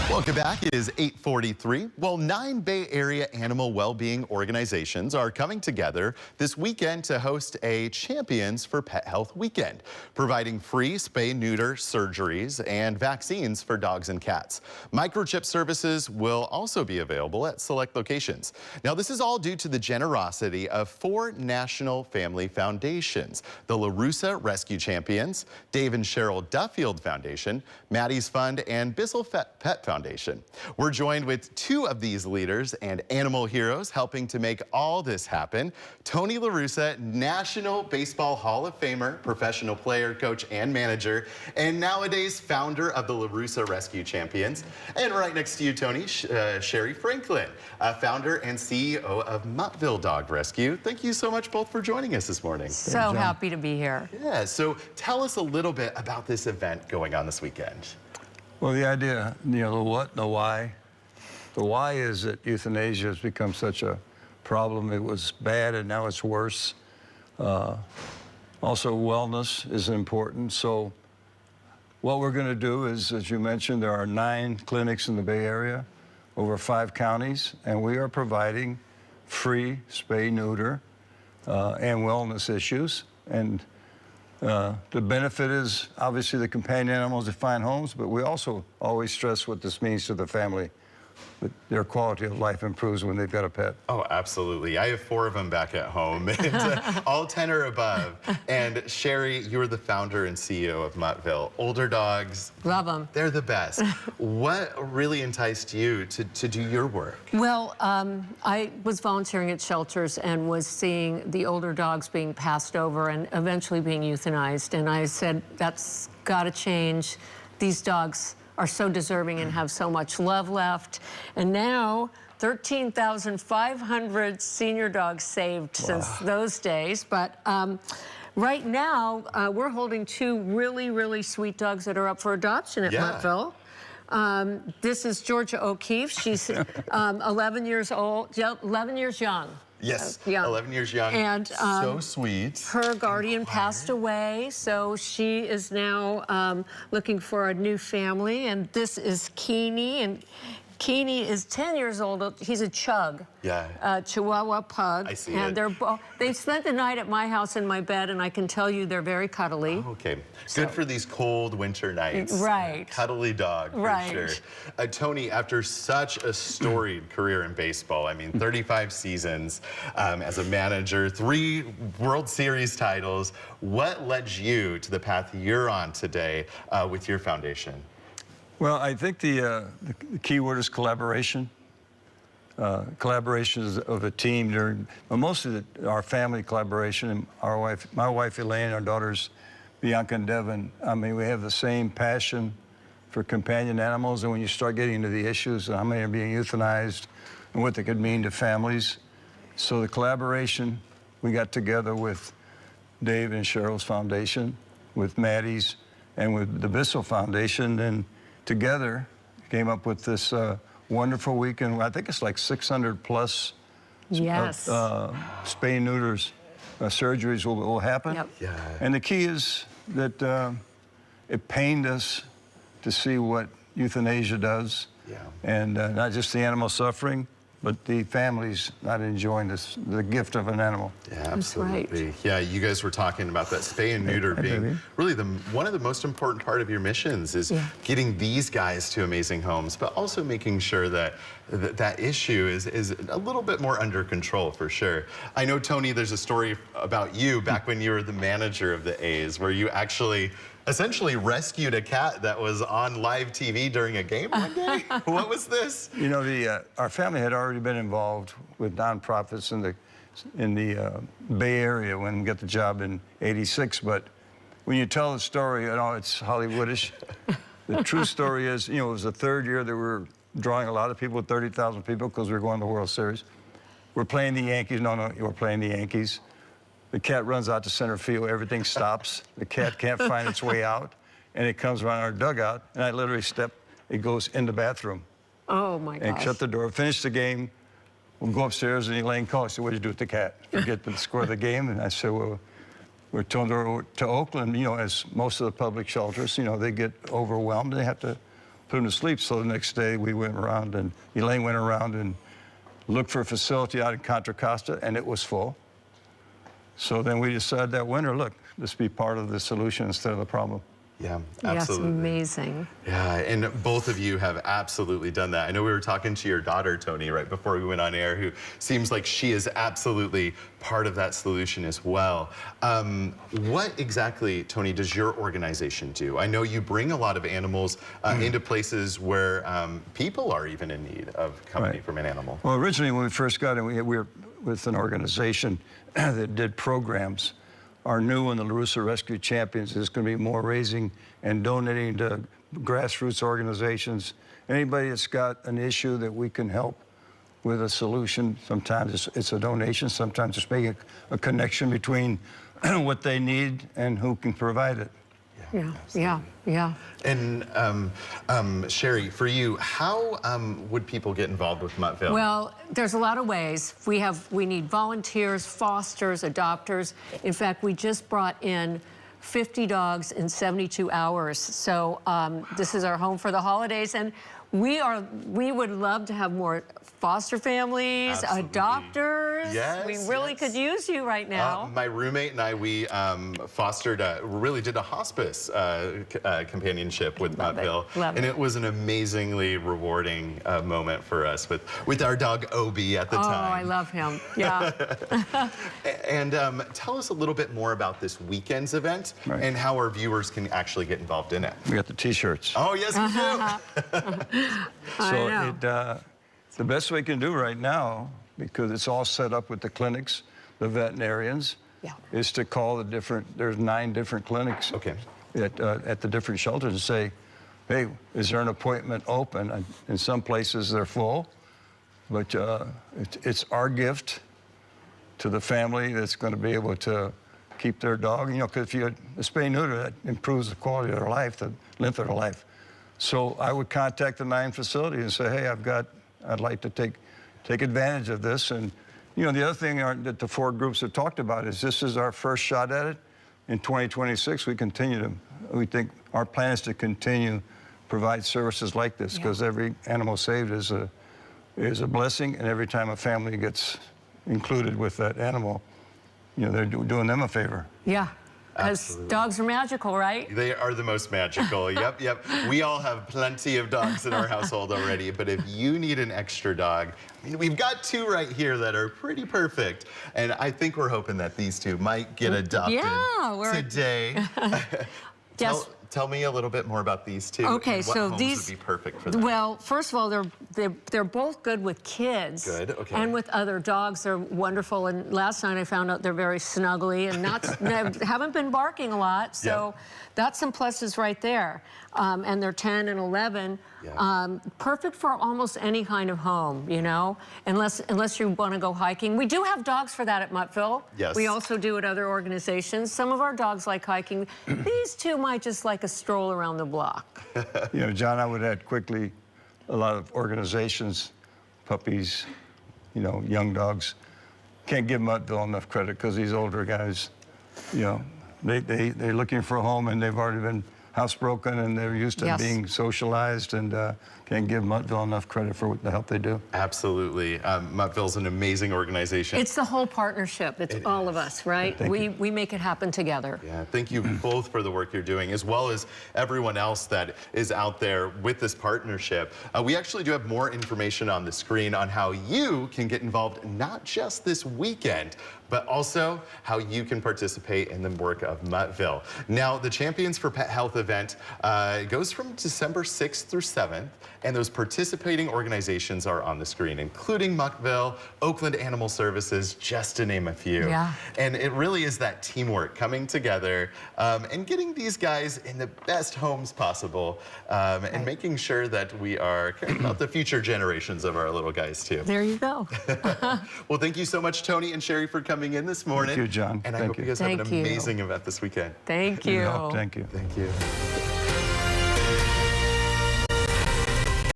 Welcome back. It is 8:43. Well, 9 Bay Area animal well-being organizations are coming together this weekend to host a Champions for Pet Health weekend, providing free spay-neuter surgeries and vaccines for dogs and cats. Microchip services will also be available at select locations. Now, this is all due to the generosity of 4 national family foundations: the Russa Rescue Champions, Dave and Cheryl Duffield Foundation, Maddie's Fund, and Bissell Pet Foundation. We're joined with 2 of these leaders and animal heroes helping to make all this happen. Tony La Russa, National Baseball Hall of Famer, professional player, coach, and manager, and nowadays founder of the La Russa Rescue Champions. And right next to you, Tony, Sherri Franklin, founder and CEO of Muttville Dog Rescue. Thank you so much both for joining us this morning. So happy to be here. Yeah, so tell us a little bit about this event going on this weekend. Well, the idea, the what, the why. The why is that euthanasia has become such a problem. It was bad and now it's worse. Also, wellness is important. So what we're going to do is, as you mentioned, there are 9 clinics in the Bay Area, over 5 counties, and we are providing free spay, neuter, and wellness issues. And the benefit is obviously the companion animals that find homes, but we also always stress what this means to the family. That their quality of life improves when they've got a pet. Oh, absolutely. I have 4 of them back at home, and all 10 are above. And Sherri, you're the founder and CEO of Muttville. Older dogs. Love them. They're the best. What really enticed you to do your work? Well, I was volunteering at shelters and was seeing the older dogs being passed over and eventually being euthanized. And I said, that's got to change. These dogs are so deserving and have so much love left. And now, 13,500 senior dogs saved since those days. But right now, we're holding 2 really, really sweet dogs that are up for adoption at Muttville. This is Georgia O'Keefe. She's 11 years old, 11 years young. Yes, 11 years young, and so sweet. Her guardian passed away, so she is now looking for a new family. And this is Keeney, and Keeney is 10 years old. He's a chug, Chihuahua pug. I see and it. They spent the night at my house in my bed, and I can tell you they're very cuddly. Oh, okay, good for these cold winter nights. Right. Cuddly dog, for sure. Tony, after such a storied career in baseball, I mean, 35 seasons as a manager, 3 World Series titles, what led you to the path you're on today with your foundation? Well, I think the key word is collaboration. Collaboration of a team. Most of our family collaboration, and my wife Elaine, our daughters Bianca and Devin, I mean, we have the same passion for companion animals. And when you start getting into the issues of how many are being euthanized and what they could mean to families. So the collaboration, we got together with Dave and Cheryl's foundation, with Maddie's, and with the Bissell Foundation, and together came up with this wonderful weekend. I think it's like 600 plus spay neuters surgeries will happen. And the key is that it pained us to see what euthanasia does, and not just the animal suffering, but the families not enjoying the gift of an animal. Yeah, absolutely. That's right. Yeah, you guys were talking about that spay and neuter being really one of the most important part of your missions is getting these guys to amazing homes, but also making sure that that issue is a little bit more under control, for sure. I know, Tony, there's a story about you back when you were the manager of the A's, where you actually essentially rescued a cat that was on live TV during a game one day. What was this? You know, our family had already been involved with nonprofits in the Bay Area when we got the job in '86. But when you tell the story, you know, it's Hollywoodish. The true story is, you know, it was the 3rd year that we were drawing a lot of people, 30,000 people, because we were going to the World Series. We're playing the Yankees. No, we're playing the Yankees. The cat runs out to center field, everything stops. The cat can't find its way out, and it comes around our dugout, and I literally it goes in the bathroom. Oh, my gosh. And shut the door, finish the game. We'll go upstairs, and Elaine calls. I said, what did you do with the cat? Forget the score of the game? And I said, well, we're towing her to Oakland, you know, as most of the public shelters, you know, they get overwhelmed. They have to put them to sleep. So the next day we went around, and Elaine went around and looked for a facility out in Contra Costa, and it was full. So then we decided that winter, look, let's be part of the solution instead of the problem. Yeah, absolutely. Yes, amazing. Yeah, and both of you have absolutely done that. I know we were talking to your daughter, Tony, right before we went on air, who seems like she is absolutely part of that solution as well. What exactly, Tony, does your organization do? I know you bring a lot of animals into places where people are even in need of company from an animal. Well, originally when we first got in, we were with an organization that did programs. Our new one, the Russa Rescue Champions, is going to be more raising and donating to grassroots organizations. Anybody that's got an issue that we can help with a solution, sometimes it's a donation, sometimes it's making a connection between what they need and who can provide it. Yeah. And Sherri, for you, how would people get involved with Muttville? Well, there's a lot of ways. We need volunteers, fosters, adopters. In fact, we just brought in 50 dogs in 72 hours. So this is our home for the holidays, and we would love to have more foster families, adopters. Yes, we really could use you right now. My roommate and I, we fostered, really did a hospice companionship with Muttville. And it was an amazingly rewarding moment for us with our dog Obi at the time. Oh, I love him, yeah. And tell us a little bit more about this weekend's event and how our viewers can actually get involved in it. We got the T-shirts. Oh, yes, we do. So the best we can do right now, because it's all set up with the clinics, the veterinarians, is to call the different, there's 9 different clinics at the different shelters and say, hey, is there an appointment open? In some places they're full, but it's our gift to the family that's going to be able to keep their dog, you know, because if you spay neuter, that improves the quality of their life, the length of their life. So I would contact the 9 facilities and say, hey, I'd like to take advantage of this. And, you know, the other thing that the 4 groups have talked about is this is our first shot at it. In 2026, we think our plan is to continue provide services like this, because every animal saved is a blessing, and every time a family gets included with that animal, you know, they're doing them a favor. Yeah. Because dogs are magical, right? They are the most magical. Yep. We all have plenty of dogs in our household already, but if you need an extra dog, I mean, we've got 2 right here that are pretty perfect. And I think we're hoping that these 2 might get adopted today. Tell me a little bit more about these 2. Okay, and what so homes these would be perfect for them. Well, first of all, they're both good with kids. Good, okay. And with other dogs, they're wonderful. And last night I found out they're very snuggly and haven't been barking a lot. So that's some pluses right there. And they're 10 and 11. Perfect for almost any kind of home, you know, unless you want to go hiking. We do have dogs for that at Muttville. Yes. We also do at other organizations. Some of our dogs like hiking. These 2 might just like a stroll around the block. You know, John, I would add quickly, a lot of organizations, puppies, you know, young dogs, can't give Muttville enough credit, because these older guys, you know, they're looking for a home, and they've already been housebroken, and they're used to being socialized, and can't give Muttville enough credit for the help they do. Absolutely. Muttville's an amazing organization. It's the whole partnership. It's all of us, right? We make it happen together. Yeah, thank you both for the work you're doing, as well as everyone else that is out there with this partnership. We actually do have more information on the screen on how you can get involved, not just this weekend, but also how you can participate in the work of Muttville. Now, the Champions for Pet Health event goes from December 6th through 7th, and those participating organizations are on the screen, including Muttville, Oakland Animal Services, just to name a few. And it really is that teamwork coming together and getting these guys in the best homes possible, and making sure that we are caring about the future generations of our little guys, too. There you go. Well, thank you so much, Tony and Sherri, for coming in this morning. Thank you, John. And I hope you guys have an amazing event this weekend. Thank you. Thank you. Thank you.